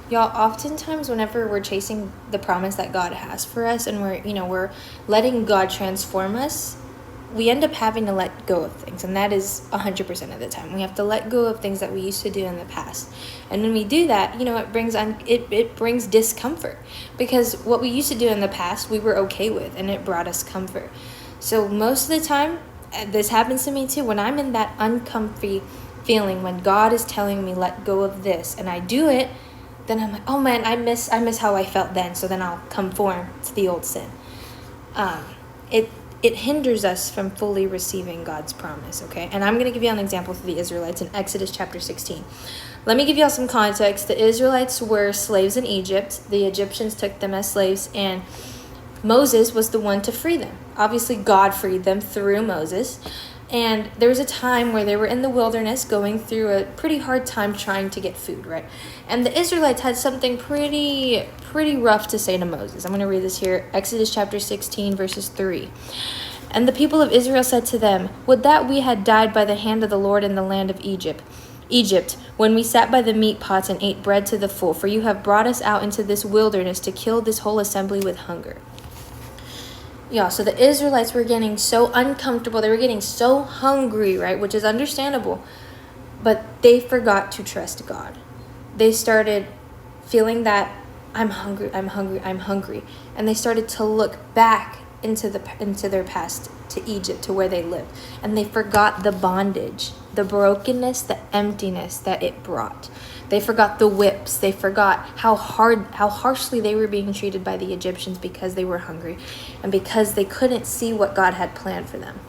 Y'all, oftentimes whenever we're chasing the promise that God has for us and we're letting God transform us, we end up having to let go of things, and that is 100% of the time. We have to let go of things that we used to do in the past. And when we do that, it brings discomfort, because what we used to do in the past, we were okay with, and it brought us comfort. So most of the time, this happens to me too, when I'm in that uncomfy feeling, when God is telling me let go of this and I do it, then I'm like, oh man, I miss how I felt then, so then I'll conform to the old sin. It hinders us from fully receiving God's promise, okay? And I'm going to give you an example for the Israelites in Exodus chapter 16. Let me give you all some context. The Israelites were slaves in Egypt. The Egyptians took them as slaves, and Moses was the one to free them. Obviously, God freed them through Moses. And there was a time where they were in the wilderness going through a pretty hard time trying to get food, right? And the Israelites had something pretty rough to say to Moses. I'm going to read this here, Exodus chapter 16, verses 3. And the people of Israel said to them, "Would that we had died by the hand of the Lord in the land of Egypt, when we sat by the meat pots and ate bread to the full, for you have brought us out into this wilderness to kill this whole assembly with hunger." Yeah, so the Israelites were getting so uncomfortable. They were getting so hungry, right? Which is understandable. But they forgot to trust God. They started feeling that I'm hungry. And they started to look back into their past, to Egypt, to where they lived. And they forgot the bondage, the brokenness, the emptiness that it brought. They forgot the whips. They forgot how harshly they were being treated by the Egyptians because they were hungry and because they couldn't see what God had planned for them.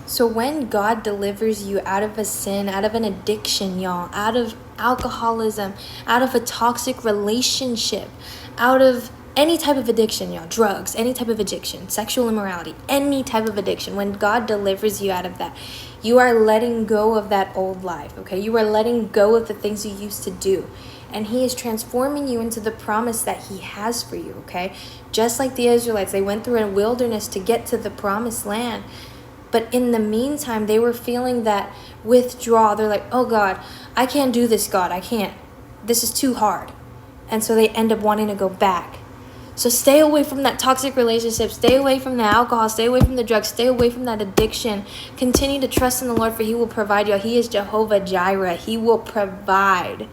So when God delivers you out of a sin, out of an addiction, y'all, out of alcoholism, out of a toxic relationship, out of any type of addiction, y'all, drugs, any type of addiction, sexual immorality, any type of addiction, when God delivers you out of that, you are letting go of that old life, okay? You are letting go of the things you used to do. And he is transforming you into the promise that he has for you, okay? Just like the Israelites, they went through a wilderness to get to the promised land. But in the meantime, they were feeling that withdrawal. They're like, oh God, I can't do this, God. I can't. This is too hard. And so they end up wanting to go back. So stay away from that toxic relationship. Stay away from the alcohol. Stay away from the drugs. Stay away from that addiction. Continue to trust in the Lord, for he will provide you. He is Jehovah Jireh. He will provide.